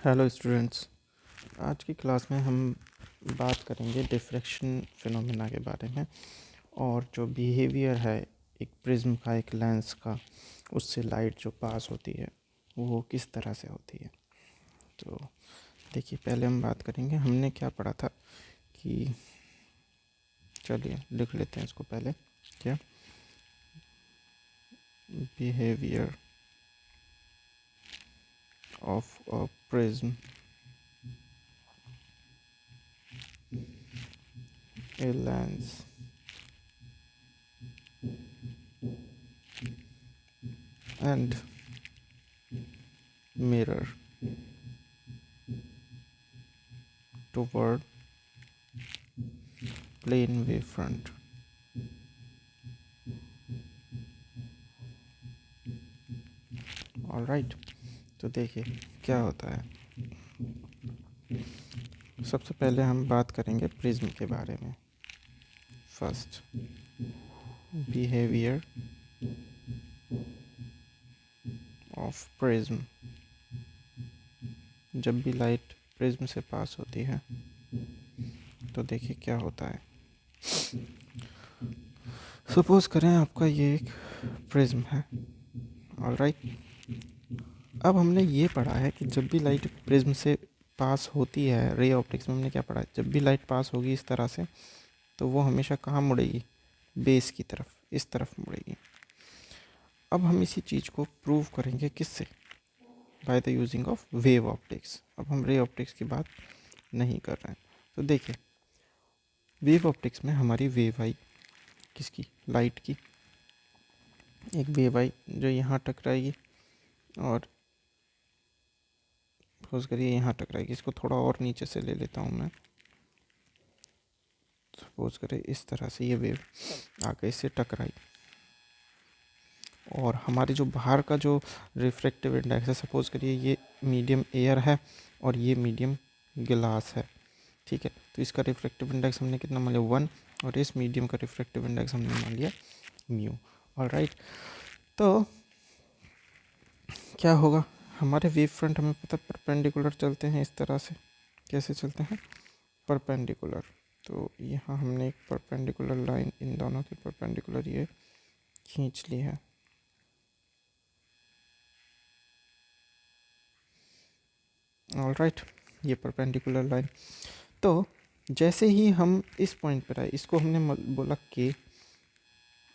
Hello students. आज की class में हम बात करेंगे डिफ्रैक्शन फिनोमेना के बारे में और जो बिहेवियर है एक प्रिज्म का, एक लेंस का, उससे लाइट जो पास होती है वो किस तरह से होती है। तो देखिए, पहले हम बात करेंगे हमने क्या पढ़ा था कि चलिए लिख लेते हैं इसको पहले। क्या behaviour of a prism, a lens and mirror toward plane wavefront. All right, तो देखिए क्या होता है। सबसे पहले हम बात करेंगे प्रिज्म के बारे में। First, behaviour of prism. जब भी लाइट प्रिज्म से पास होती है तो देखिए क्या होता है। सपोज करें आपका ये एक प्रिज्म है। ऑल राइट, अब हमने ये पढ़ा है कि जब भी लाइट प्रिज्म से पास होती है, रे ऑप्टिक्स में हमने क्या पढ़ा है, जब भी लाइट पास होगी इस तरह से तो वो हमेशा कहाँ मुड़ेगी, बेस की तरफ, इस तरफ मुड़ेगी। अब हम इसी चीज़ को प्रूव करेंगे किससे, by the using of wave optics. अब हम रे ऑप्टिक्स की बात नहीं कर रहे हैं। तो देखिए, वेव ऑप्टिक्स में हमारी वेव आई, किसकी, लाइट की। एक वेव आई जो यहाँ टकराएगी और सपोज करिए यहाँ टकराएगी। इसको थोड़ा और नीचे से ले लेता हूँ मैं। सपोज करें इस तरह से ये वेव आगे इससे टकराई और हमारे जो बाहर का जो रिफ्रैक्टिव इंडेक्स है, सपोज करिए ये मीडियम एयर है और ये मीडियम गिलास है, ठीक है। तो इसका रिफ्रैक्टिव इंडेक्स हमने कितना मान लिया, 1, और इस मीडियम का रिफ्रैक्टिव इंडेक्स हमने मान लिया म्यू। ऑल राइट, तो क्या होगा, हमारे वेव फ्रंट हमें पता परपेंडिकुलर चलते हैं इस तरह से। कैसे चलते हैं, परपेंडिकुलर। तो यहाँ हमने एक परपेंडिकुलर लाइन इन दोनों की परपेंडिकुलर ये खींच ली है। ऑल राइट, ये परपेंडिकुलर लाइन। तो जैसे ही हम इस पॉइंट पर आए, इसको हमने बोला के,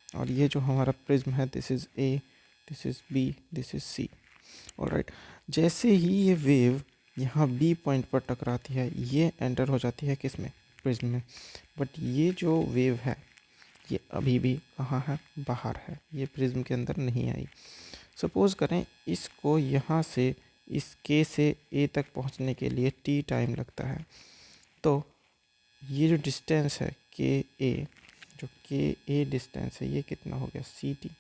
और ये जो हमारा प्रिज्म है, this is A, this is B, this is C. All right, जैसे ही ये वेव यहाँ बी पॉइंट पर टकराती है, ये एंटर हो जाती है किस में, प्रिज्म में। बट ये जो वेव है ये अभी भी कहाँ है, बाहर है, ये प्रिज्म के अंदर नहीं आई। सपोज़ करें इसको यहाँ से इस के से ए तक पहुँचने के लिए टी टाइम लगता है। तो ये जो डिस्टेंस है के ए, जो के ए डिस्टेंस है, ये कितना हो गया, सी टी।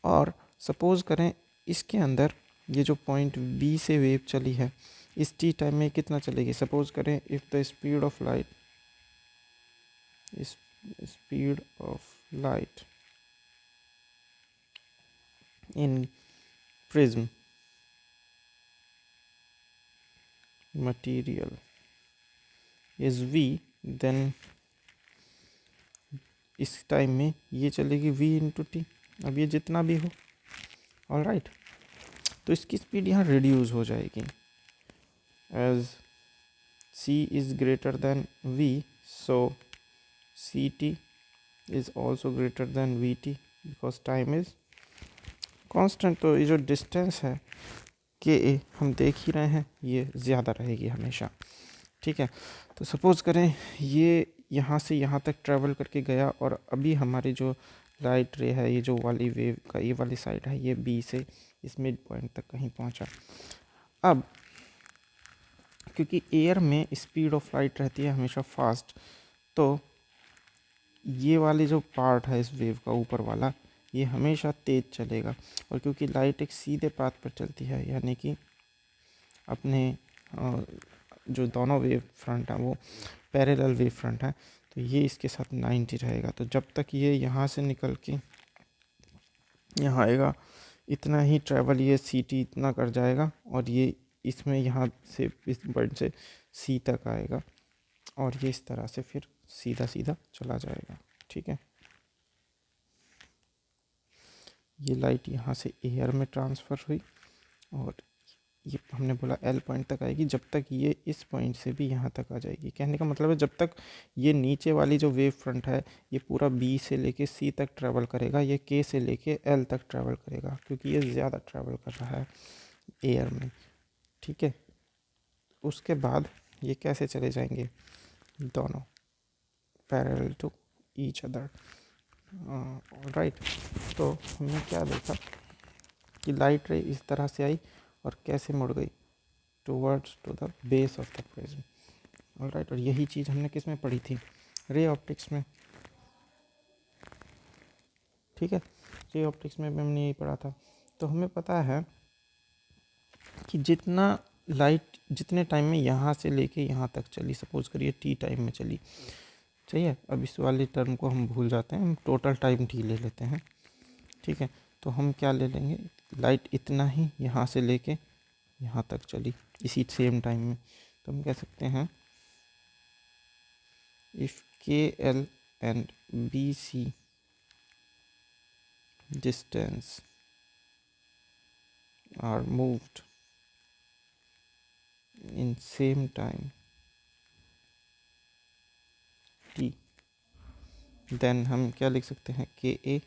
और सपोज़ करें इसके अंदर ये जो पॉइंट बी से वेव चली है, इस टी टाइम में कितना चलेगी। सपोज़ करें if the speed of light, speed of light in prism material is v, then इस टाइम में ये चलेगी v इंटू टी। अब ये जितना भी हो, ऑल राइट, तो इसकी स्पीड यहाँ रिड्यूस हो जाएगी as c is greater than v, so C T is also greater than V T because time is constant. तो ये जो डिस्टेंस है के ए, हम देख ही रहे हैं, ये ज़्यादा रहेगी हमेशा, ठीक है। तो सपोज़ करें ये यहाँ से यहाँ तक ट्रैवल करके गया और अभी हमारी जो लाइट रे है, ये जो वाली वेव का ये वाली साइड है, ये बी से इस मिड पॉइंट तक कहीं पहुँचा। अब क्योंकि एयर में स्पीड ऑफ लाइट रहती है हमेशा फास्ट, तो ये वाली जो पार्ट है इस वेव का ऊपर वाला, ये हमेशा तेज़ चलेगा। और क्योंकि लाइट एक सीधे पाथ पर चलती है, यानी कि अपने जो दोनों वेव फ्रंट हैं वो पैरेलल वेव फ्रंट है, तो ये इसके साथ 90 रहेगा। तो जब तक ये यहाँ से निकल के यहाँ आएगा, इतना ही ट्रैवल ये सी टी इतना कर जाएगा और ये इसमें यहाँ से इस पॉइंट से सी तक आएगा और ये इस तरह से फिर सीधा सीधा चला जाएगा। ठीक है, ये लाइट यहाँ से एयर में ट्रांसफ़र हुई और ये हमने बोला एल पॉइंट तक आएगी, जब तक ये इस पॉइंट से भी यहाँ तक आ जाएगी। कहने का मतलब है जब तक ये नीचे वाली जो वेव फ्रंट है ये पूरा बी से लेके सी तक ट्रैवल करेगा, ये के से लेके एल तक ट्रैवल करेगा, क्योंकि ये ज़्यादा ट्रैवल कर रहा है एयर में। ठीक है, उसके बाद ये कैसे चले जाएंगे, दोनों parallel to each other. Right, तो हमने क्या देखा कि लाइट रे इस तरह से आई और कैसे मुड़ गई towards to the base of the prism. Right, और यही चीज़ हमने किस में पढ़ी थी, रे ऑप्टिक्स में। ठीक है, रे ऑप्टिक्स में भी हमने यही पढ़ा था। तो हमें पता है कि जितना लाइट जितने टाइम में यहाँ से लेके यहाँ तक चली, सपोज करिए टी टाइम में चली, चाहिए, अब इस वाली टर्म को हम भूल जाते हैं, हम टोटल टाइम टी ले लेते हैं। ठीक है, तो हम क्या ले लेंगे, लाइट इतना ही यहाँ से लेके यहाँ तक चली इसी सेम टाइम में, तो हम कह सकते हैं if K L and B C distance are moved in same time T, then हम क्या लिख सकते हैं, K A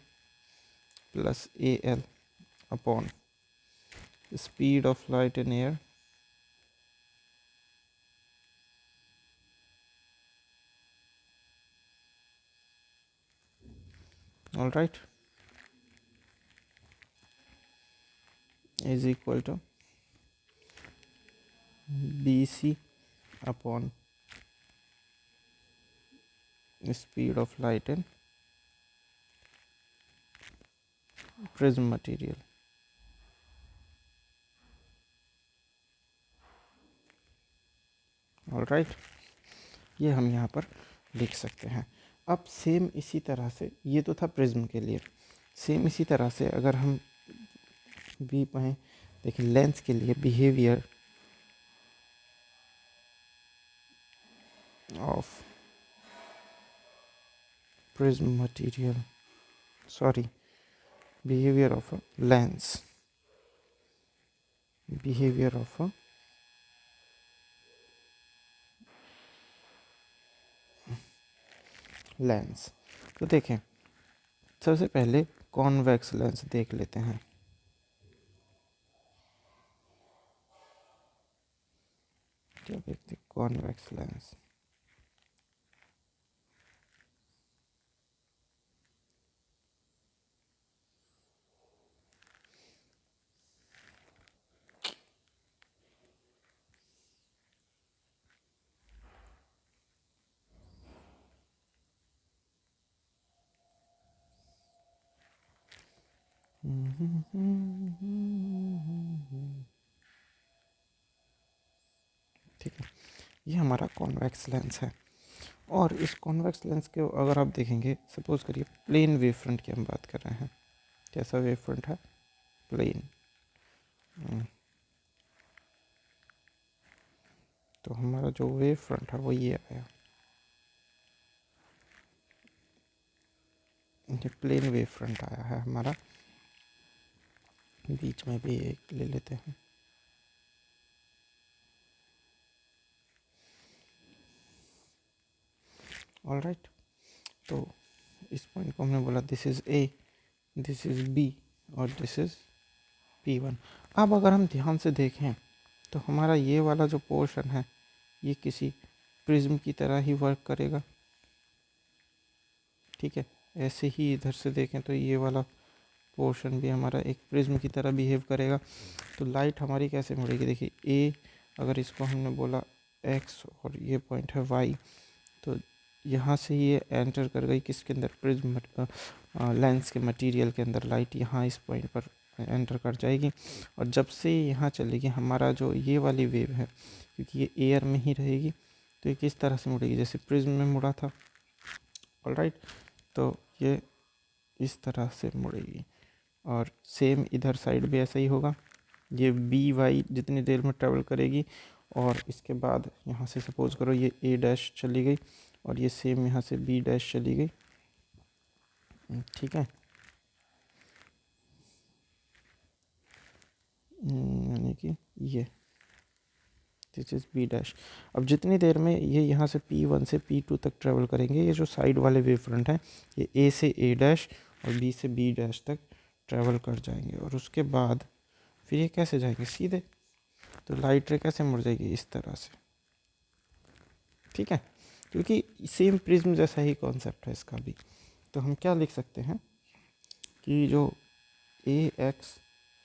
plus A L upon speed of light in air all right is equal to bc upon speed of light in prism material। all right, ये हम यहाँ पर लिख सकते हैं। अब सेम इसी तरह से, ये तो था प्रिज्म के लिए, सेम इसी तरह से अगर हम भी पढ़ें, देखिए लेंस के लिए behaviour of prism material, sorry, behaviour of a lens, behaviour of a lens. तो देखें, सबसे पहले कॉन्वेक्स लेंस देख लेते हैं। क्या देखते हैं, कॉन्वेक्स लेंस। ठीक है, ये हमारा कॉन्वेक्स लेंस है। और इस कॉन्वेक्स लेंस के अगर आप देखेंगे, सपोज करिए प्लेन वेव फ्रंट की हम बात कर रहे हैं, कैसा वेव फ्रंट है, प्लेन। तो हमारा जो वेव फ्रंट है वो ये आया, ये प्लेन वेव फ्रंट आया है हमारा। बीच में भी एक ले लेते हैं, ऑल राइट। तो इस पॉइंट को हमने बोला this is A, this is B और दिस इज़ P1। अब अगर हम ध्यान से देखें तो हमारा ये वाला जो पोर्शन है ये किसी प्रिज्म की तरह ही वर्क करेगा। ठीक है, ऐसे ही इधर से देखें तो ये वाला पोर्शन भी हमारा एक प्रिज्म की तरह बिहेव करेगा। तो लाइट हमारी कैसे मुड़ेगी, देखिए ए, अगर इसको हमने बोला x और ये पॉइंट है y, तो यहाँ से ये एंटर कर गई किसके अंदर, प्रिज्म लेंस के मटेरियल के अंदर। लाइट यहाँ इस पॉइंट पर एंटर कर जाएगी और जब से यहाँ चलेगी हमारा जो ये वाली वेव है, क्योंकि ये एयर में ही रहेगी, तो ये किस तरह से मुड़ेगी, जैसे प्रिज्म में मुड़ा था। ऑलराइट, तो ये इस तरह से मुड़ेगी और सेम इधर साइड भी ऐसा ही होगा। ये बी वाई जितनी देर में ट्रैवल करेगी, और इसके बाद यहाँ से सपोज करो ये ए डैश चली गई और ये सेम यहाँ से बी डैश चली गई, ठीक है। यानी कि ये दिस इज बी डैश। अब जितनी देर में ये यहाँ से P1 से P2 तक ट्रैवल करेंगे, ये जो साइड वाले वेव फ्रंट हैं ये A से A डैश और B से B डैश तक ट्रैवल कर जाएंगे, और उसके बाद फिर ये कैसे जाएंगे सीधे, तो लाइट रे कैसे मुड़ जाएगी इस तरह से, ठीक है, क्योंकि सेम प्रिज्म जैसा ही कॉन्सेप्ट है इसका भी। तो हम क्या लिख सकते हैं कि जो AX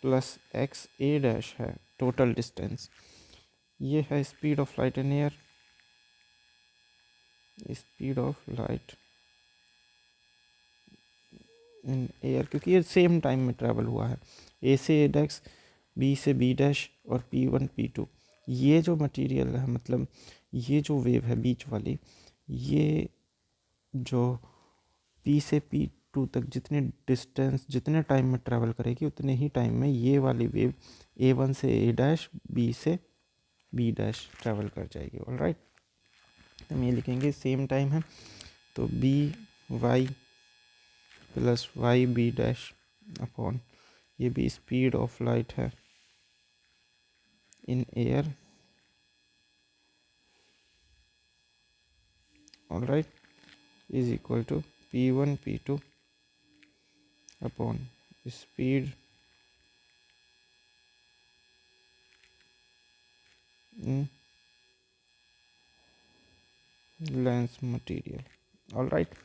प्लस एक्स ए डैश है टोटल डिस्टेंस, ये है speed of light in air, speed of light in air, क्योंकि ये सेम टाइम में ट्रैवल हुआ है, ए से ए डैश, बी से बी डैश और P1 P2। ये जो मटेरियल है, मतलब ये जो वेव है बीच वाली, ये जो P से P2 तक जितने डिस्टेंस जितने टाइम में ट्रैवल करेगी उतने ही टाइम में ये वाली वेव A1 से A डैश, B से B डैश ट्रैवल कर जाएगी। ऑल राइट, हम ये लिखेंगे सेम टाइम है, तो B Y plus Y B dash upon ये भी स्पीड ऑफ लाइट है in air, all right, is equal to P1 P2 upon speed in lens material. All right,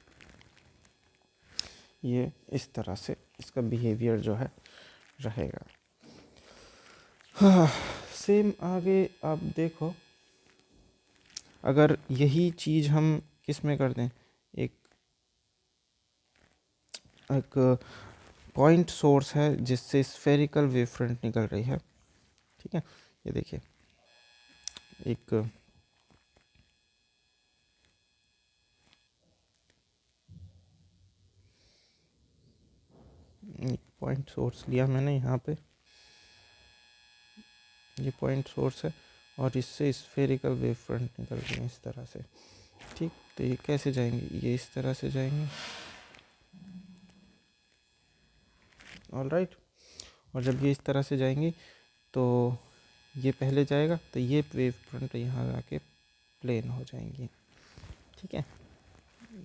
ये इस तरह से इसका बिहेवियर जो है रहेगा। हाँ, सेम आगे आप देखो, अगर यही चीज़ हम किस में कर दें, एक एक पॉइंट सोर्स है जिससे स्फेरिकल वेव फ्रंट निकल रही है, ठीक है। ये देखिए एक पॉइंट सोर्स लिया मैंने यहाँ पे, ये पॉइंट सोर्स है और इससे स्फेरिकल वेव फ्रंट निकल रही है इस तरह से, ठीक। तो ये कैसे जाएंगे, ये इस तरह से जाएंगे, ऑल राइट। और जब ये इस तरह से जाएंगी तो ये पहले जाएगा, तो ये वेव फ्रंट यहाँ आके प्लेन हो जाएंगी, ठीक है।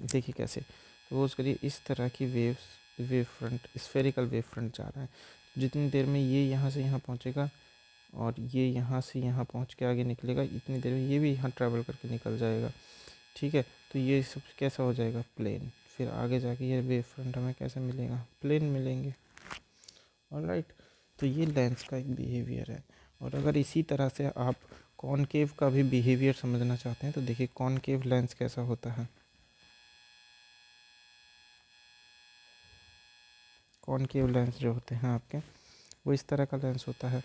देखिए कैसे, सपोज करिए इस तरह की wave front, spherical wave front जा रहा है, जितनी देर में ये यहाँ से यहाँ पहुँचेगा और ये यहाँ से यहाँ पहुँच के आगे निकलेगा, इतनी देर में ये भी यहाँ ट्रैवल करके निकल जाएगा, ठीक है। तो ये सब कैसा हो जाएगा, प्लेन। फिर आगे जाके ये वेव फ्रंट हमें कैसे मिलेगा, प्लेन मिलेंगे, ऑलराइट। तो ये लेंस का एक बिहेवियर है। और अगर इसी तरह से आप कॉनकेव का भी बिहेवियर समझना चाहते हैं तो देखिए कॉनकेव लेंस कैसा होता है। कॉनकेव लेंस जो होते हैं आपके, वो इस तरह का लेंस होता है।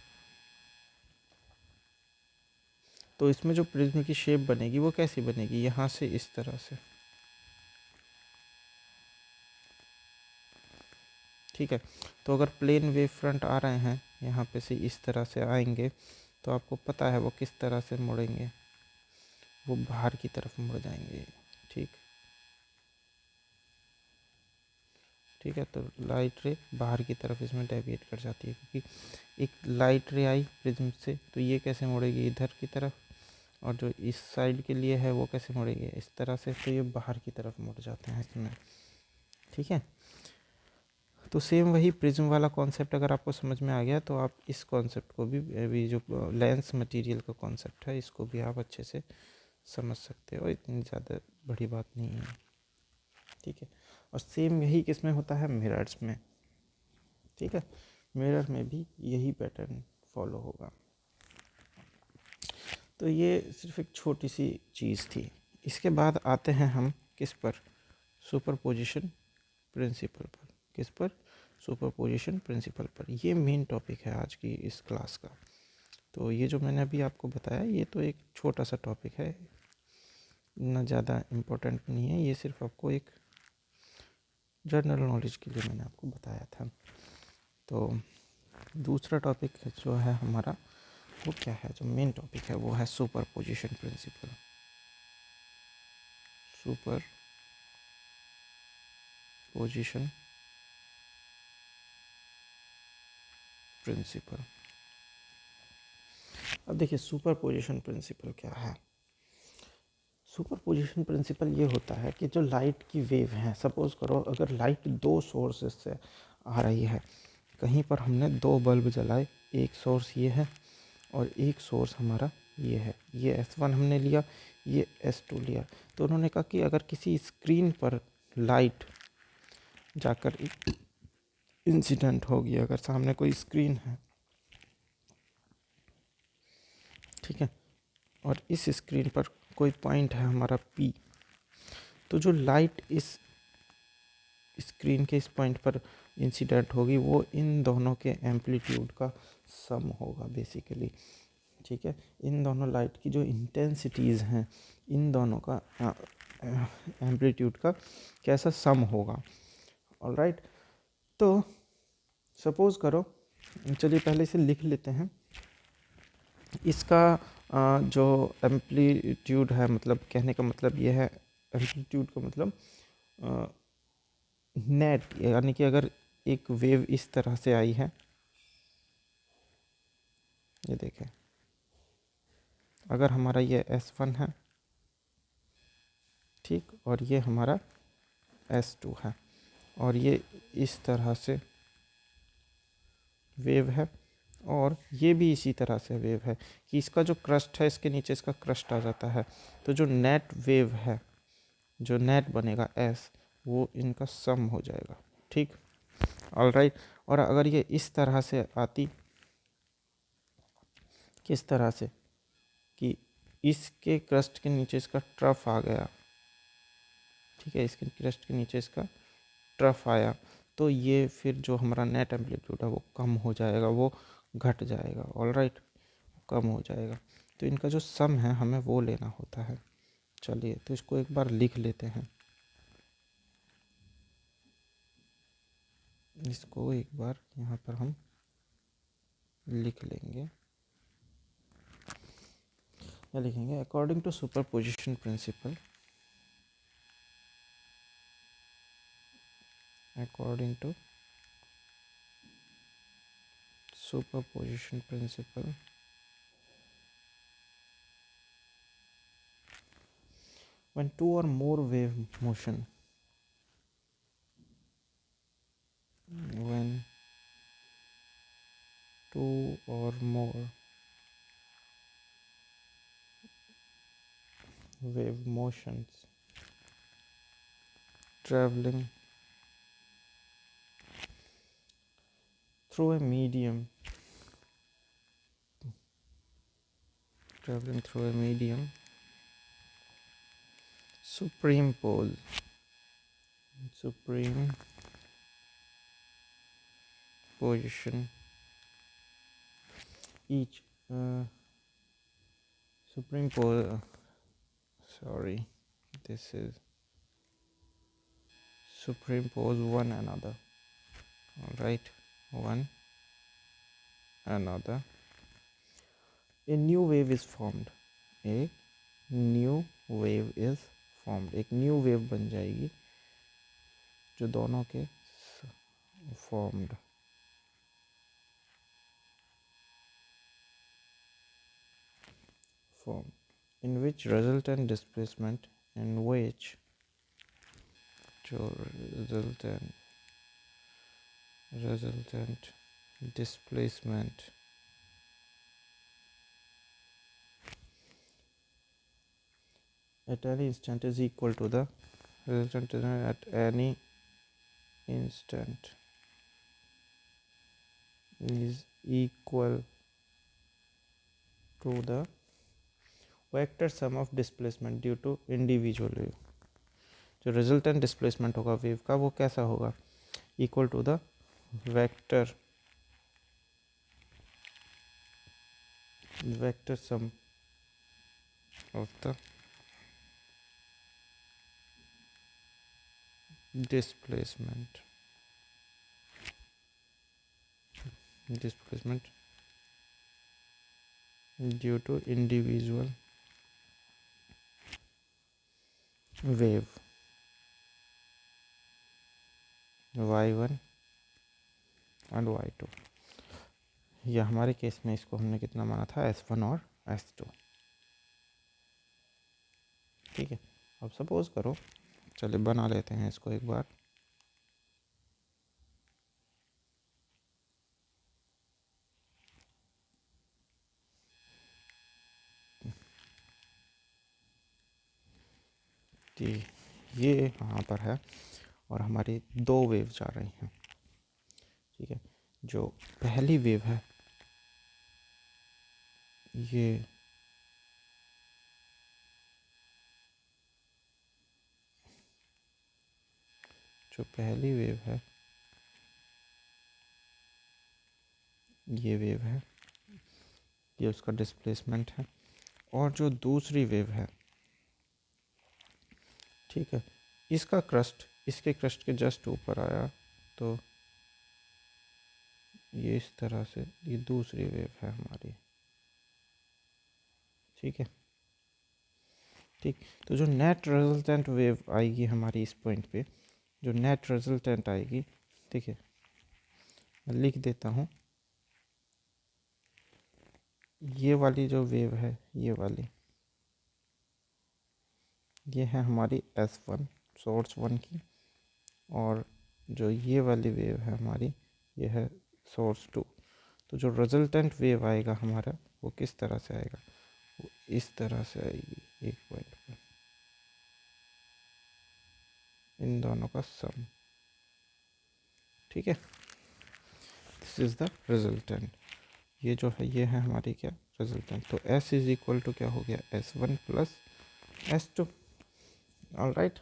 तो इसमें जो प्रिज्म की शेप बनेगी वो कैसी बनेगी, यहाँ से इस तरह से, ठीक है। तो अगर प्लेन वेव फ्रंट आ रहे हैं यहाँ पे से इस तरह से आएंगे तो आपको पता है वो किस तरह से मुड़ेंगे, वो बाहर की तरफ मुड़ जाएंगे, ठीक, ठीक है। तो लाइट रे बाहर की तरफ इसमें डेविएट कर जाती है, क्योंकि एक लाइट रे आई प्रिज्म से तो ये कैसे मुड़ेगी इधर की तरफ, और जो इस साइड के लिए है वो कैसे मुड़ेगी इस तरह से, तो ये बाहर की तरफ मुड़ जाते हैं इसमें, ठीक है। तो सेम वही प्रिज्म वाला कॉन्सेप्ट अगर आपको समझ में आ गया तो आप इस कॉन्सेप्ट को भी, अभी जो लेंस मटेरियल का कॉन्सेप्ट है इसको भी आप अच्छे से समझ सकते हो, इतनी ज़्यादा बड़ी बात नहीं है, ठीक है। और सेम यही किस में होता है, मिरर्स में, ठीक है। मिरर में भी यही पैटर्न फॉलो होगा। तो ये सिर्फ एक छोटी सी चीज़ थी। इसके बाद आते हैं हम किस पर, सुपरपोजिशन प्रिंसिपल पर। किस पर, सुपरपोजिशन प्रिंसिपल पर। ये मेन टॉपिक है आज की इस क्लास का। तो ये जो मैंने अभी आपको बताया ये तो एक छोटा सा टॉपिक है, ना ज़्यादा इम्पोर्टेंट नहीं है, ये सिर्फ आपको एक जनरल नॉलेज के लिए मैंने आपको बताया था। तो दूसरा टॉपिक जो है हमारा वो क्या है, जो मेन टॉपिक है वो है सुपरपोजिशन प्रिंसिपल। Superposition principle. अब देखिए सुपरपोजिशन प्रिंसिपल क्या है। सुपरपोजिशन प्रिंसिपल ये होता है कि जो लाइट की वेव है, सपोज करो अगर लाइट दो सोर्सेस से आ रही है, कहीं पर हमने दो बल्ब जलाए, एक सोर्स ये है और एक सोर्स हमारा ये है, ये S1 हमने लिया, ये S2 लिया। तो उन्होंने कहा कि अगर किसी स्क्रीन पर लाइट जाकर इंसिडेंट होगी, अगर सामने कोई स्क्रीन है, ठीक है, और इस स्क्रीन पर कोई पॉइंट है हमारा P, तो जो लाइट इस स्क्रीन के इस पॉइंट पर इंसिडेंट होगी वो इन दोनों के एम्पलीट्यूड का सम होगा बेसिकली, ठीक है। इन दोनों लाइट की जो इंटेंसिटीज़ हैं, इन दोनों का एम्पलीट्यूड का कैसा सम होगा। ऑलराइट, तो सपोज़ करो, चलिए पहले इसे लिख लेते हैं। इसका जो एम्पलीट्यूड है, मतलब कहने का मतलब ये है, एम्पलीट्यूड का मतलब नेट, यानी कि अगर एक वेव इस तरह से आई है, ये देखें, अगर हमारा ये S1 है, ठीक, और ये हमारा S2 है, और ये इस तरह से वेव है, और ये भी इसी तरह से वेव है कि इसका जो क्रस्ट है, इसके नीचे इसका क्रस्ट आ जाता है, तो जो नेट वेव है, जो नेट बनेगा S, वो इनका सम हो जाएगा, ठीक। ऑलराइट, और अगर ये इस तरह से आती, किस तरह से कि इसके क्रस्ट के नीचे इसका ट्रफ आ गया, ठीक है, इसके क्रस्ट के नीचे इसका ट्रफ आया, तो ये फिर जो हमारा नेट एम्पलीट्यूड है वो कम हो जाएगा, वो घट जाएगा। ऑलराइट, कम हो जाएगा, तो इनका जो सम है हमें वो लेना होता है। चलिए तो इसको एक बार लिख लेते हैं, इसको एक बार यहाँ पर हम लिख लेंगे, या लिखेंगे according to superposition principle, according to superposition principle, when two or more wave motion, when two or more wave motions traveling through a medium, traveling through a medium superimpose, supreme position each superimpose, sorry, this is superimpose one another. All right, one another, a new wave is formed, a new wave is formed, एक new wave बन जाएगी जो दोनों के formed, form in which resultant displacement, in which जो resultant displacement at any instant is equal to the resultant at any instant is equal to the vector sum of displacement due to individual wave। जो resultant displacement होगा wave का वो कैसा होगा, equal to the vector sum of the displacement displacement due to individual wave y1 and y2। यह हमारे case में इसको हमने कितना माना था, s1 और s2। ठीक है, अब सपोज करो, चलिए बना लेते हैं इसको एक बार। कि ये यहाँ पर है और हमारी दो वेव जा रही हैं। ठीक है, जो पहली वेव है ये जो पहली वेव है ये वेव है, ये उसका डिस्प्लेसमेंट है। और जो दूसरी वेव है, ठीक है, इसका क्रस्ट इसके क्रस्ट के जस्ट ऊपर आया, तो ये इस तरह से ये दूसरी वेव है हमारी। ठीक है, ठीक, तो जो नेट रिजल्टेंट वेव आएगी हमारी इस पॉइंट पे, जो नेट रिजल्टेंट आएगी, ठीक है, मैं लिख देता हूँ, ये वाली जो वेव है ये वाली, ये है हमारी S1 सोर्स 1 की, और जो ये वाली वेव है हमारी ये है सोर्स 2। तो जो रिजल्टेंट वेव आएगा हमारा वो किस तरह से आएगा, वो इस तरह से आएगी एक पॉइंट पर, इन दोनों का सम। ठीक है, दिस इज द रिजल्टेंट। ये जो है ये है हमारी क्या, रिजल्टेंट। तो S इज इक्वल टू क्या हो गया, S1 प्लस S2। ऑलराइट,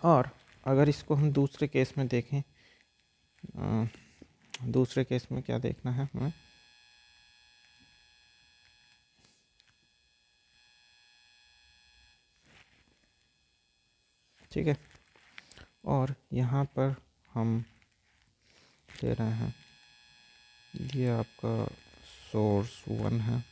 और अगर इसको हम दूसरे केस में देखें, दूसरे केस में क्या देखना है हमें, ठीक है, और यहाँ पर हम ले रहे हैं, ये आपका सोर्स 1 है,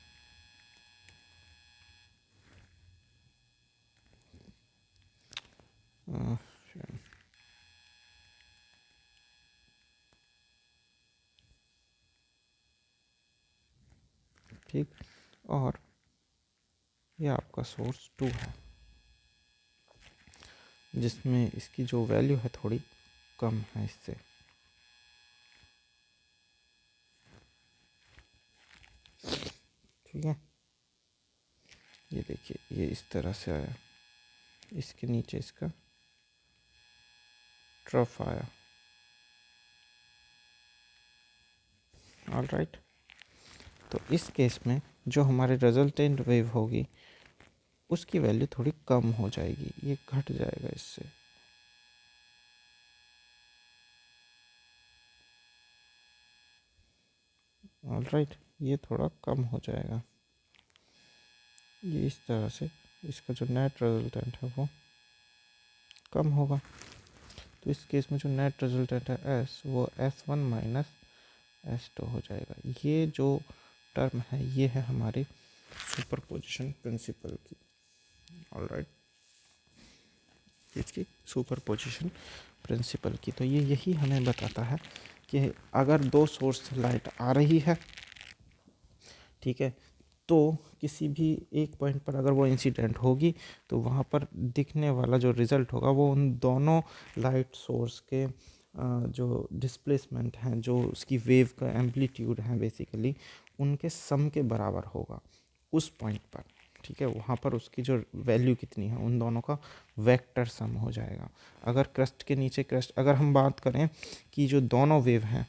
ठीक, और ये आपका सोर्स 2 है, जिसमें इसकी जो वैल्यू है थोड़ी कम है इससे। ठीक है, ये देखिए ये इस तरह से आया, इसके नीचे इसका ट्रफ आया। ऑलराइट, तो इस केस में जो हमारे रिजल्टेंट वेव होगी उसकी वैल्यू थोड़ी कम हो जाएगी, ये घट जाएगा इससे। ऑलराइट, ये थोड़ा कम हो जाएगा, ये इस तरह से इसका जो नेट रिजल्टेंट है वो कम होगा। तो इस केस में जो नेट रिजल्टेंट है S, वो S1 माइनस S2 हो जाएगा। ये जो टर्म है ये है हमारे सुपरपोजिशन प्रिंसिपल की। ऑलराइट, इसकी सुपरपोजिशन प्रिंसिपल की। तो ये यही हमें बताता है कि अगर दो सोर्स से लाइट आ रही है, ठीक है, तो किसी भी एक पॉइंट पर अगर वो इंसिडेंट होगी तो वहाँ पर दिखने वाला जो रिज़ल्ट होगा वो उन दोनों लाइट सोर्स के जो डिस्प्लेसमेंट हैं, जो उसकी वेव का एम्पलीट्यूड है बेसिकली, उनके सम के बराबर होगा उस पॉइंट पर। ठीक है, वहाँ पर उसकी जो वैल्यू कितनी है उन दोनों का वेक्टर सम हो जाएगा। अगर क्रस्ट के नीचे क्रस्ट, अगर हम बात करें कि जो दोनों वेव हैं,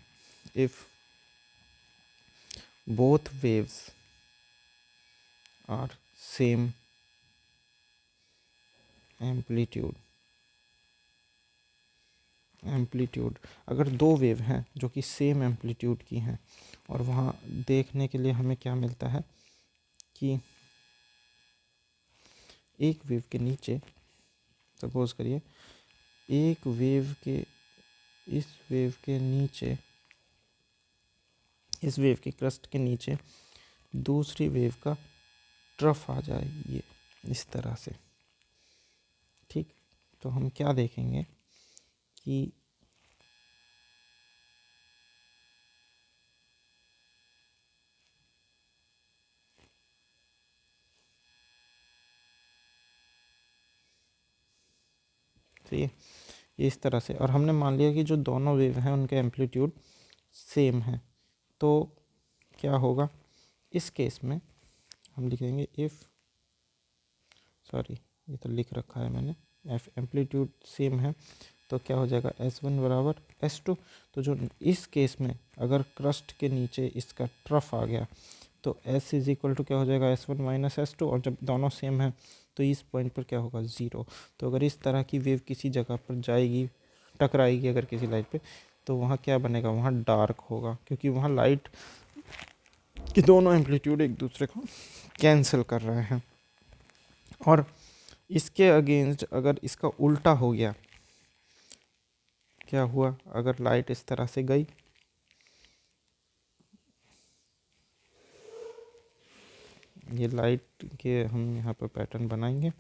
if both waves are same amplitude, अगर दो वेव हैं जो कि सेम एम्पलीट्यूड की हैं, और वहाँ देखने के लिए हमें क्या मिलता है कि एक वेव के नीचे, सपोज करिए एक वेव के इस वेव के नीचे, इस वेव के क्रस्ट के नीचे दूसरी वेव का ट्रफ आ जाए, ये इस तरह से। ठीक, तो हम क्या देखेंगे कि सही है ये इस तरह से, और हमने मान लिया कि जो दोनों वेव हैं उनके एम्पलीट्यूड सेम है। तो क्या होगा इस केस में, हम लिखेंगे इफ़, सॉरी ये तो लिख रखा है मैंने, एफ एम्पलीट्यूड सेम है तो क्या हो जाएगा S1 बराबर S2। तो जो इस केस में अगर क्रस्ट के नीचे इसका ट्रफ आ गया तो S इज इक्वल टू क्या हो जाएगा S1 माइनस S2, और जब दोनों सेम है तो इस पॉइंट पर क्या होगा 0। तो अगर इस तरह की वेव किसी जगह पर जाएगी, टकराएगी अगर किसी लाइट पे, तो वहाँ क्या बनेगा, वहाँ डार्क होगा, क्योंकि वहाँ लाइट के दोनों एम्पलीट्यूड एक दूसरे को कैंसिल कर रहे हैं। और इसके अगेंस्ट अगर इसका उल्टा हो गया, क्या हुआ, अगर लाइट इस तरह से गई, ये लाइट के हम यहाँ पर पैटर्न बनाएंगे।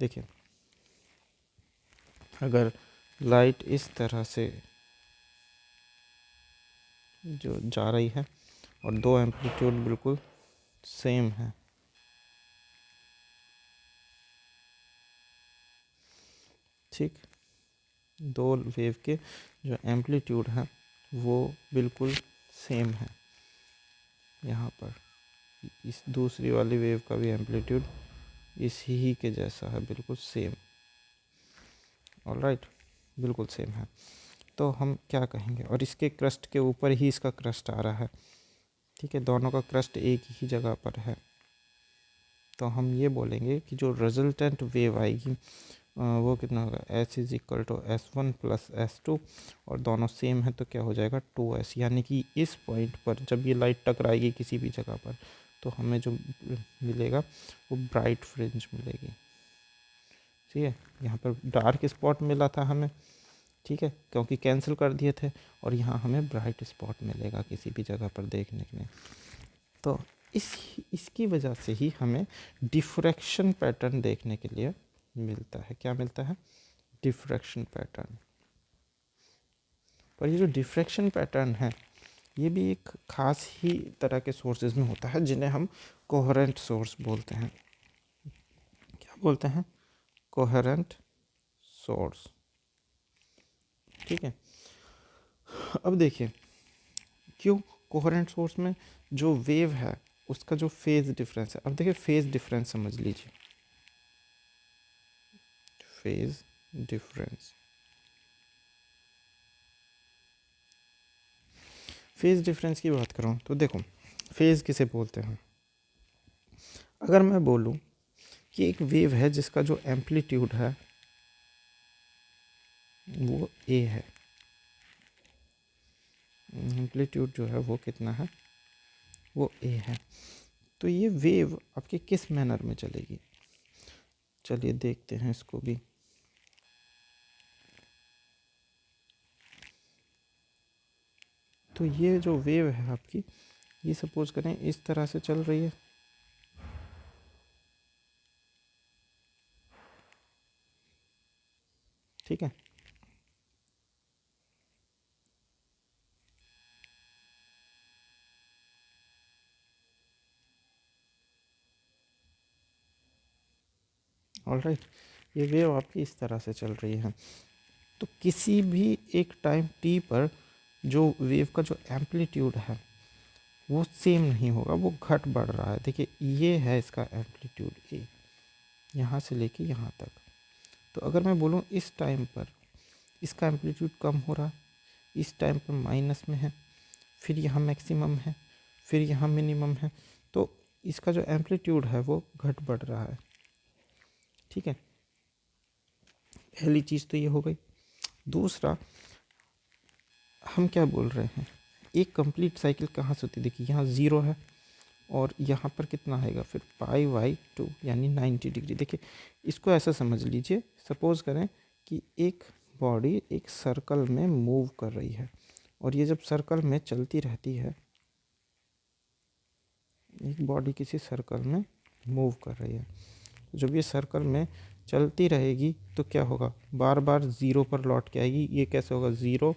देखिए अगर लाइट इस तरह से जो जा रही है और दो एम्पलीट्यूड बिल्कुल सेम है, ठीक, दो वेव के जो एम्पलीट्यूड है वो बिल्कुल सेम है, यहाँ पर इस दूसरी वाली वेव का भी एम्पलीट्यूड इसी ही के जैसा है, बिल्कुल सेम, ऑलराइट, बिल्कुल सेम है। तो हम क्या कहेंगे, और इसके क्रस्ट के ऊपर ही इसका क्रस्ट आ रहा है, ठीक है, दोनों का क्रस्ट एक ही जगह पर है। तो हम ये बोलेंगे कि जो रिजल्टेंट वेव आएगी वो कितना होगा, S is equal to S1 plus S2, और दोनों सेम है तो क्या हो जाएगा 2S। यानी कि इस पॉइंट पर जब ये लाइट टकराएगी किसी भी जगह पर तो हमें जो मिलेगा वो ब्राइट फ्रिंज मिलेगी, ठीक है। यहाँ पर डार्क स्पॉट मिला था हमें, ठीक है, क्योंकि कैंसिल कर दिए थे, और यहाँ हमें ब्राइट स्पॉट मिलेगा किसी भी जगह पर देखने के लिए। तो इसकी वजह से ही हमें डिफ्रैक्शन पैटर्न देखने के लिए मिलता है। क्या मिलता है, डिफ्रैक्शन पैटर्न। पर ये जो डिफ्रैक्शन पैटर्न है ये भी एक ख़ास ही तरह के सोर्सेज में होता है जिन्हें हम कोहेरेंट सोर्स बोलते हैं। क्या बोलते हैं, कोहेरेंट सोर्स, ठीक है। अब देखिए क्यों कोहेरेंट सोर्स में जो वेव है उसका जो फेज डिफरेंस है, अब देखिए फेज डिफरेंस समझ लीजिए, फेज डिफरेंस, फेज डिफरेंस की बात करूँ तो देखो फेज किसे बोलते हैं। अगर मैं बोलूँ कि एक वेव है जिसका जो एम्पलीट्यूड है वो ए है, एम्पलीट्यूड जो है वो कितना है, वो ए है, तो ये वेव आपके किस मैनर में चलेगी, चलिए देखते हैं इसको भी। तो ये जो वेव है आपकी, ये सपोज करें इस तरह से चल रही है, ठीक है। ऑलराइट, ये वेव आपकी इस तरह से चल रही है। तो किसी भी एक टाइम टी पर जो वेव का जो एम्पलीट्यूड है वो सेम नहीं होगा, वो घट बढ़ रहा है। देखिए ये है इसका एम्पलीट्यूड ए, यहाँ से लेके यहाँ तक। तो अगर मैं बोलूँ इस टाइम पर इसका एम्पलीट्यूड कम हो रहा है, इस टाइम पर माइनस में है, फिर यहाँ मैक्सिमम है, फिर यहाँ मिनिमम है, तो इसका जो एम्पलीट्यूड है वो घट बढ़ रहा है, ठीक है। पहली चीज़ तो ये हो गई। दूसरा हम क्या बोल रहे हैं, एक कंप्लीट साइकिल कहाँ से होती है, देखिए यहाँ 0 है और यहाँ पर कितना आएगा फिर π/2 यानी 90 डिग्री। देखिए इसको ऐसा समझ लीजिए, सपोज़ करें कि एक बॉडी एक सर्कल में मूव कर रही है, और ये जब सर्कल में चलती रहती है, एक बॉडी किसी सर्कल में मूव कर रही है, जब ये सर्कल में चलती रहेगी तो क्या होगा, बार बार ज़ीरो पर लौट के आएगी। ये कैसे होगा, 0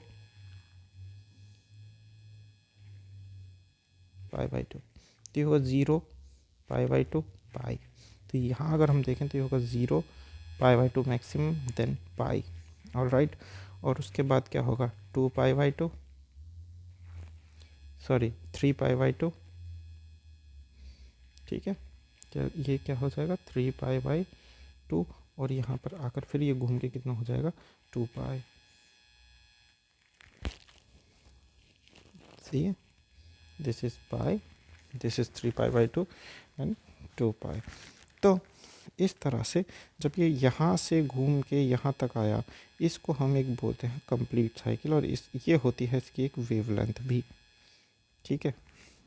π/2, तो ये होगा 0 π/2 पाई। तो यहाँ अगर हम देखें तो ये होगा 0 π/2 maximum than pi. All right, और उसके बाद क्या होगा, 2 π/2, सॉरी 3 π/2, ठीक है। क्या ये क्या हो जाएगा, 3 π/2, और यहाँ पर आकर फिर ये घूम के कितना हो जाएगा, 2 पाई। सही है, this is pi, this is 3 π/2 and 2 pi. तो इस तरह से जब ये यहाँ से घूम के यहाँ तक आया, इसको हम एक बोलते हैं कंप्लीट साइकिल, और ये होती है इसकी एक वेवलेंथ भी, ठीक है।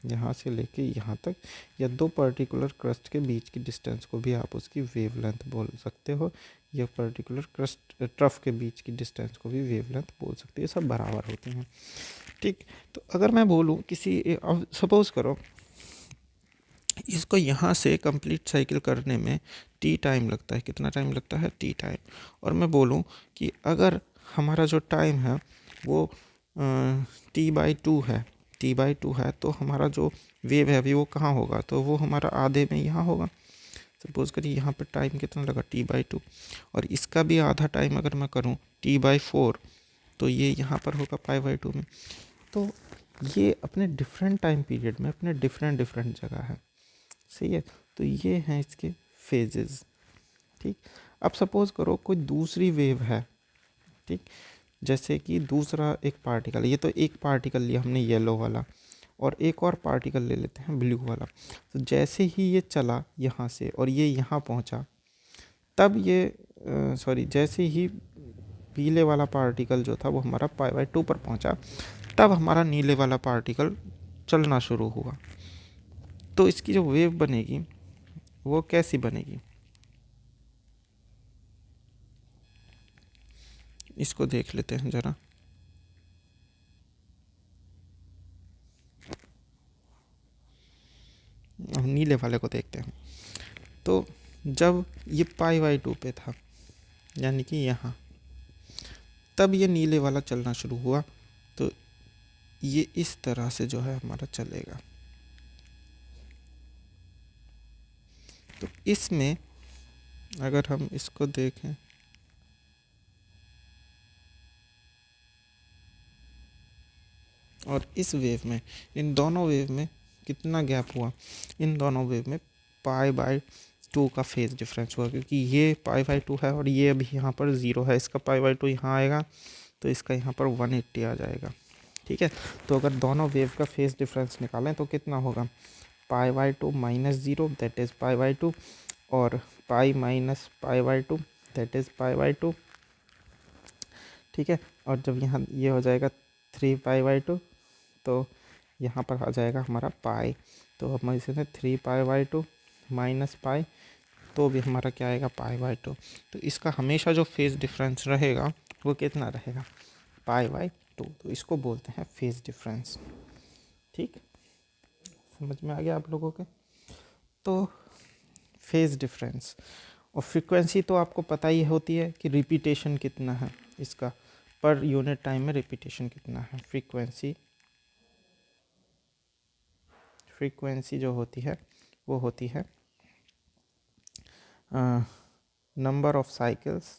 यहाँ से लेके यहाँ तक, या दो पर्टिकुलर क्रस्ट के बीच की डिस्टेंस को भी आप उसकी वेवलेंथ बोल सकते हो, या पर्टिकुलर क्रस्ट ट्रफ के बीच की डिस्टेंस को भी वेवलेंथ बोल सकते हैं, सब बराबर होती हैं, ठीक। तो अगर मैं बोलूँ किसी, अब सपोज करो इसको यहाँ से कंप्लीट साइकिल करने में टी टाइम लगता है, कितना टाइम लगता है, टी टाइम, और मैं बोलूँ कि अगर हमारा जो टाइम है वो t/2 है, t/2 है, तो हमारा जो वेव है अभी वो कहाँ होगा, तो वो हमारा आधे में यहाँ होगा। सपोज करिए यहाँ पर टाइम कितना लगा, t/2, और इसका भी आधा टाइम अगर मैं करूँ t/4, तो ये यहाँ पर होगा π/2 में। तो ये अपने डिफरेंट टाइम पीरियड में अपने डिफरेंट जगह है, सही है। तो ये हैं इसके फेजेस, ठीक। अब सपोज करो कोई दूसरी वेव है, ठीक, जैसे कि दूसरा एक पार्टिकल, ये तो एक पार्टिकल लिया हमने येलो वाला, और एक और पार्टिकल ले लेते हैं ब्लू वाला। तो जैसे ही ये चला यहाँ से और ये यहाँ पहुँचा, तब ये सॉरी जैसे ही पीले वाला पार्टिकल जो था वो हमारा π/2 पर पहुँचा, तब हमारा नीले वाला पार्टिकल चलना शुरू हुआ। तो इसकी जो वेव बनेगी वो कैसी बनेगी, इसको देख लेते हैं ज़रा। अब नीले वाले को देखते हैं। तो जब ये π/2 पे था, यानी कि यहाँ, तब ये नीले वाला चलना शुरू हुआ, तो ये इस तरह से जो है हमारा चलेगा। तो इसमें अगर हम इसको देखें, और इस वेव में, इन दोनों वेव में कितना गैप हुआ, इन दोनों वेव में π/2 का फेज डिफरेंस हुआ, क्योंकि ये π/2 है और ये अभी यहाँ पर 0 है, इसका π/2 यहाँ आएगा तो इसका यहाँ पर 180 आ जाएगा, ठीक है। तो अगर दोनों वेव का फेज डिफरेंस निकालें तो कितना होगा, π/2 -0 दैट इज़ π/2, और पाई माइनस π/2 दैट इज़ π/2, ठीक है। और जब यहाँ ये हो जाएगा 3 π/2, तो यहाँ पर आ जाएगा हमारा पाई। तो हम इसे 3 π/2 माइनस पाई, तो भी हमारा क्या आएगा, π/2। तो इसका हमेशा जो फेज डिफरेंस रहेगा वो कितना रहेगा, π/2। तो इसको बोलते हैं फेज डिफरेंस, ठीक। समझ में आ गया आप लोगों के। तो फेज डिफरेंस और फ्रीक्वेंसी तो आपको पता ही होती है कि रिपीटेशन कितना है इसका, पर यूनिट टाइम में रिपीटेशन कितना है। फ्रीक्वेंसी जो होती है वो होती है number of cycles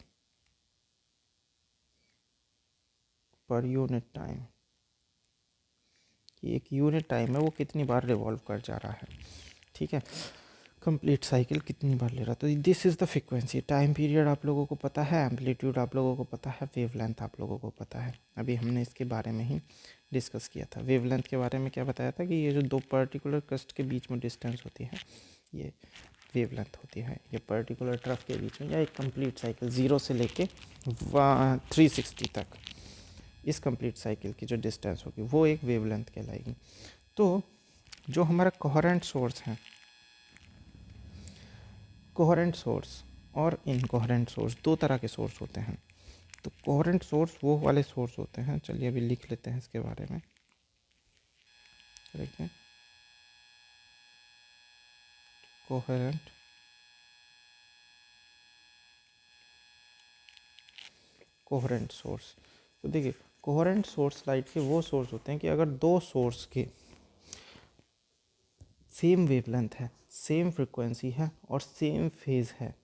per unit time. एक यूनिट टाइम है वो कितनी बार रिवॉल्व कर जा रहा है, ठीक है, कंप्लीट साइकिल कितनी बार ले रहा है। तो this is the frequency. Time period आप लोगों को पता है, एम्पलीट्यूड आप लोगों को पता है, वेवलेंथ आप लोगों को पता है। अभी हमने इसके बारे में ही डिस्कस किया था। वेवलेंथ के बारे में क्या बताया था कि ये जो दो पर्टिकुलर क्रस्ट के बीच में डिस्टेंस होती है ये वेवलेंथ होती है, ये पर्टिकुलर ट्रफ के बीच में, या एक कंप्लीट साइकिल 0 से लेके 360 तक इस कंप्लीट साइकिल की जो डिस्टेंस होगी वो एक वेवलेंथ कहलाएगी। तो जो हमारा कोहेरेंट सोर्स है, कोहेरेंट सोर्स और इनकोहेरेंट सोर्स, दो तरह के सोर्स होते हैं। तो कोहेरेंट सोर्स वो वाले सोर्स होते हैं, चलिए अभी लिख लेते हैं इसके बारे में, देखते हैं। कोहेरेंट सोर्स, तो देखिए कोहेरेंट सोर्स लाइट के वो सोर्स होते हैं कि अगर दो सोर्स के सेम वेवलेंथ है, सेम फ्रिक्वेंसी है और सेम फेज़ है,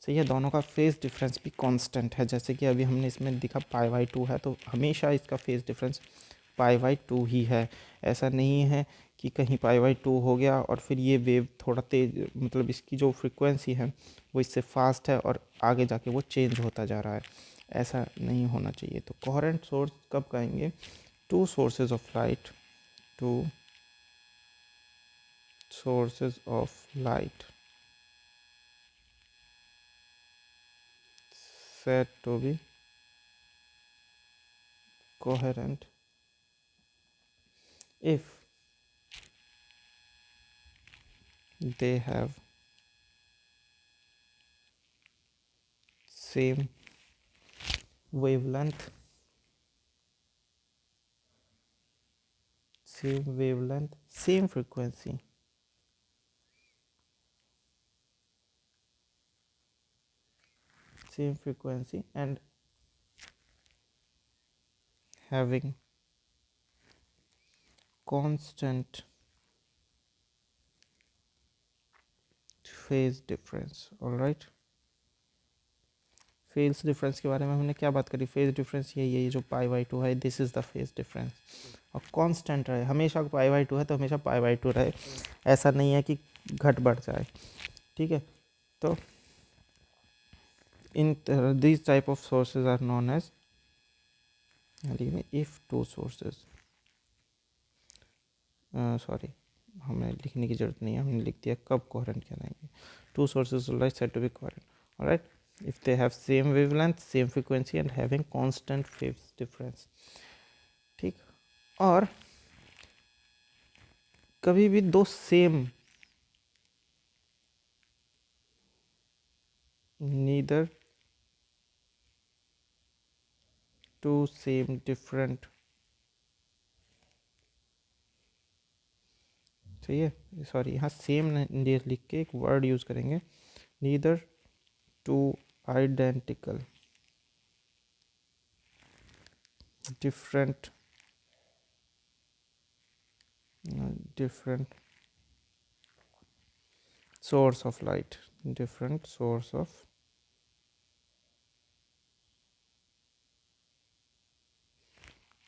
सही है, दोनों का फेज़ डिफरेंस भी कांस्टेंट है, जैसे कि अभी हमने इसमें दिखा π/2 है, तो हमेशा इसका फेज़ डिफरेंस π/2 ही है। ऐसा नहीं है कि कहीं π/2 हो गया और फिर ये वेव थोड़ा तेज, मतलब इसकी जो फ्रिक्वेंसी है वो इससे फास्ट है और आगे जाके वो चेंज होता जा रहा है, ऐसा नहीं होना चाहिए। तो कोहेरेंट सोर्स कब कहेंगे? Two sources of light, two sources of light said to be coherent if they have same wavelength, same frequency, and having constant phase difference. All right, phase difference के बारे में हमने क्या बात करी? फेज डिफरेंस ये जो π/2 है, this is the phase difference, और कांस्टेंट रहे, हमेशा π/2 है तो हमेशा π/2 रहे, ऐसा नहीं है कि घट बढ़ जाए, ठीक है। तो in this type of sources are known as, if two sources, sorry हमें लिखने की जरूरत नहीं है, हमने लिख दिया, कब कोहेरेंट कहलाएंगे? Two sources light said to be coherent, alright, if they have same wavelength, same frequency and having constant phase difference, ठीक। और कभी भी दो same, neither two same different, सही है, सॉरी यहाँ सेम लिख के एक वर्ड यूज करेंगे, neither two identical different source of light, different source of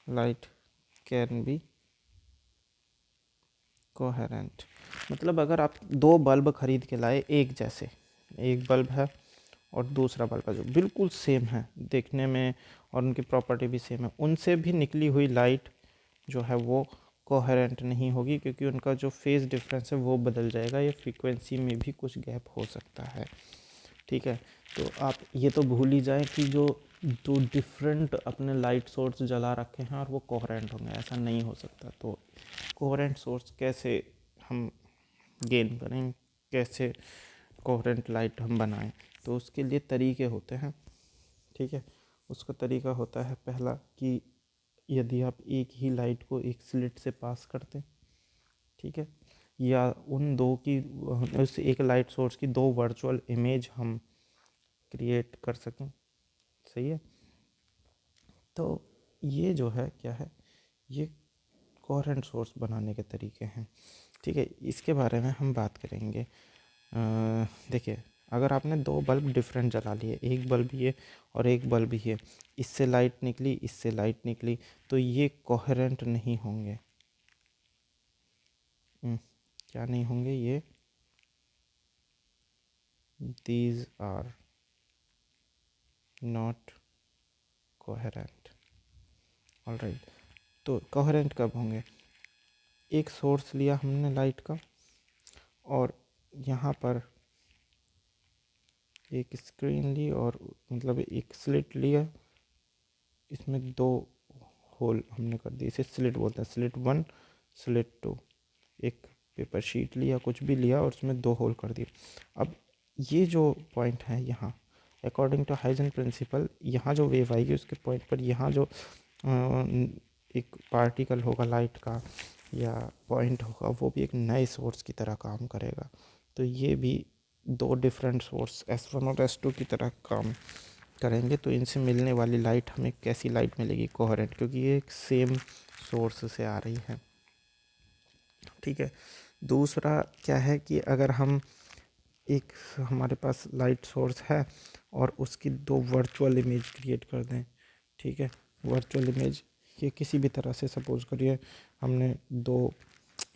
light can be coherent. मतलब अगर आप दो बल्ब खरीद के लाए एक जैसे, एक बल्ब है और दूसरा बल्ब है जो बिल्कुल सेम है देखने में और उनकी प्रॉपर्टी भी सेम है, उनसे भी निकली हुई लाइट जो है वो कोहेरेंट नहीं होगी, क्योंकि उनका जो फेज़ डिफरेंस है वो बदल जाएगा, या फ्रीक्वेंसी में भी कुछ गैप हो सकता है, ठीक है। तो आप ये तो भूल ही जाएं कि जो दो डिफरेंट अपने लाइट सोर्स जला रखे हैं और वो कोहेरेंट होंगे, ऐसा नहीं हो सकता। तो कोहेरेंट सोर्स कैसे हम गेन करें, कैसे कोहेरेंट लाइट हम बनाएं? तो उसके लिए तरीके होते हैं, ठीक है। उसका तरीका होता है पहला कि यदि आप एक ही लाइट को एक स्लिट से पास करते, ठीक है, या उन दो की, उस एक लाइट सोर्स की दो वर्चुअल इमेज हम क्रिएट कर सकें, सही है। तो ये जो है क्या है, ये कोहेरेंट सोर्स बनाने के तरीके हैं, ठीक है। इसके बारे में हम बात करेंगे। देखिए अगर आपने दो बल्ब डिफरेंट जला लिए, एक बल्ब ये और एक बल्ब ये, इससे लाइट निकली, इससे लाइट निकली, तो ये कोहेरेंट नहीं होंगे। क्या नहीं होंगे ये? these are not coherent, alright. तो कोहेरेंट कब होंगे? एक सोर्स लिया हमने लाइट का और यहाँ पर एक स्क्रीन ली, और मतलब एक स्लिट लिया, इसमें दो होल हमने कर दिए, इसे स्लिट बोलते हैं, स्लिट 1 स्लिट 2। एक पेपर शीट लिया, कुछ भी लिया और उसमें दो होल कर दिए। अब ये जो पॉइंट है यहाँ, अकॉर्डिंग टू हाइजन प्रिंसिपल यहाँ जो वेव आएगी उसके पॉइंट पर यहाँ जो एक पार्टिकल होगा लाइट का या पॉइंट होगा वो भी एक नए सोर्स की तरह काम करेगा। तो ये भी दो डिफरेंट सोर्स S1 और S2 की तरह काम करेंगे। तो इनसे मिलने वाली लाइट हमें कैसी लाइट मिलेगी? कोहेरेंट, क्योंकि ये एक सेम सोर्स से आ रही है। ठीक है। दूसरा क्या है कि अगर हम एक हमारे पास लाइट सोर्स है और उसकी दो वर्चुअल इमेज क्रिएट कर दें। ठीक है, वर्चुअल इमेज ये किसी भी तरह से, सपोज करिए हमने दो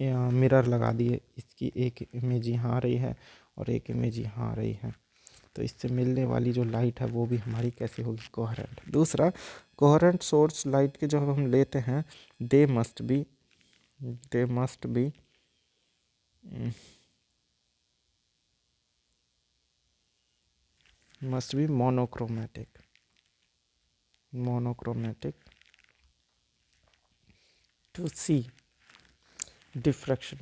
मिरर लगा दिए, इसकी एक इमेज यहाँ आ रही है और एक इमेज यहाँ आ रही है, तो इससे मिलने वाली जो लाइट है वो भी हमारी कैसे होगी? कोहेरेंट। दूसरा, कोहेरेंट सोर्स लाइट के जब हम लेते हैं they must be monochromatic to see diffraction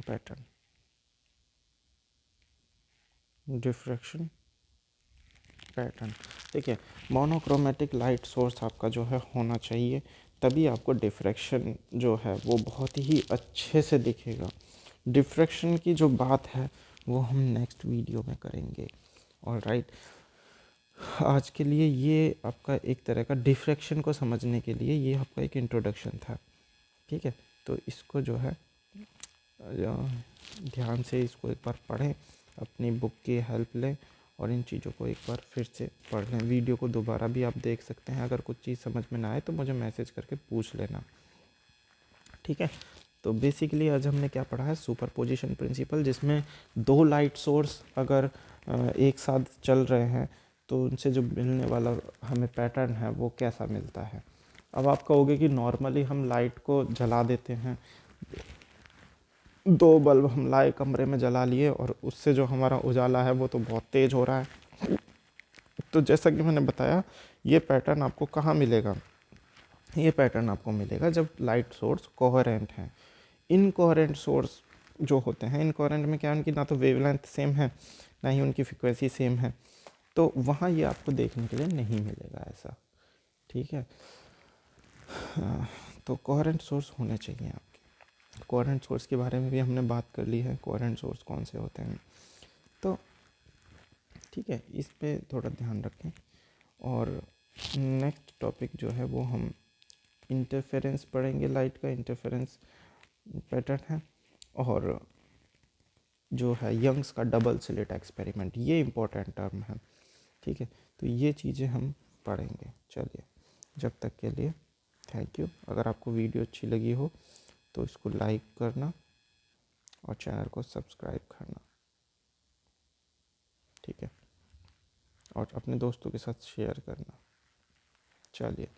pattern. ठीक है, मोनोक्रोमेटिक लाइट सोर्स आपका जो है होना चाहिए, तभी आपको डिफ्रैक्शन जो है वो बहुत ही अच्छे से दिखेगा। डिफ्रैक्शन की जो बात है वो हम नेक्स्ट वीडियो में करेंगे। ऑलराइट, आज के लिए ये आपका एक तरह का डिफ्रैक्शन को समझने के लिए ये आपका एक इंट्रोडक्शन था। ठीक है, तो इसको जो है ध्यान से इसको एक बार पढ़ें, अपनी बुक की हेल्प लें और इन चीज़ों को एक बार फिर से पढ़ लें। वीडियो को दोबारा भी आप देख सकते हैं। अगर कुछ चीज़ समझ में ना आए तो मुझे मैसेज करके पूछ लेना। ठीक है, तो बेसिकली आज हमने क्या पढ़ा है? सुपरपोजिशन प्रिंसिपल, जिसमें दो लाइट सोर्स अगर एक साथ चल रहे हैं तो उनसे जो मिलने वाला हमें पैटर्न है वो कैसा मिलता है। अब आप कहोगे कि नॉर्मली हम लाइट को जला देते हैं, दो बल्ब हम लाए कमरे में जला लिए और उससे जो हमारा उजाला है वो तो बहुत तेज़ हो रहा है। तो जैसा कि मैंने बताया, ये पैटर्न आपको कहाँ मिलेगा? ये पैटर्न आपको मिलेगा जब लाइट सोर्स कोहेरेंट हैं। इनकोहेरेंट सोर्स जो होते हैं, इनकोहेरेंट में क्या है, उनकी ना तो वेवलेंथ सेम है ना ही उनकी फ्रिक्वेंसी सेम है, तो वहाँ ये आपको देखने के लिए नहीं मिलेगा ऐसा। ठीक है, तो कोहेरेंट सोर्स होने चाहिए आपके। कोहेरेंट सोर्स के बारे में भी हमने बात कर ली है, कोहेरेंट सोर्स कौन से होते हैं। तो ठीक है, इस पे थोड़ा ध्यान रखें। और नेक्स्ट टॉपिक जो है वो हम इंटरफेरेंस पढ़ेंगे। लाइट का इंटरफेरेंस पैटर्न है, और जो है यंग्स का डबल स्लिट एक्सपेरिमेंट, ये इम्पोर्टेंट टर्म है। ठीक है, तो ये चीज़ें हम पढ़ेंगे। चलिए, जब तक के लिए थैंक यू। अगर आपको वीडियो अच्छी लगी हो तो इसको लाइक करना और चैनल को सब्सक्राइब करना। ठीक है, और अपने दोस्तों के साथ शेयर करना। चलिए।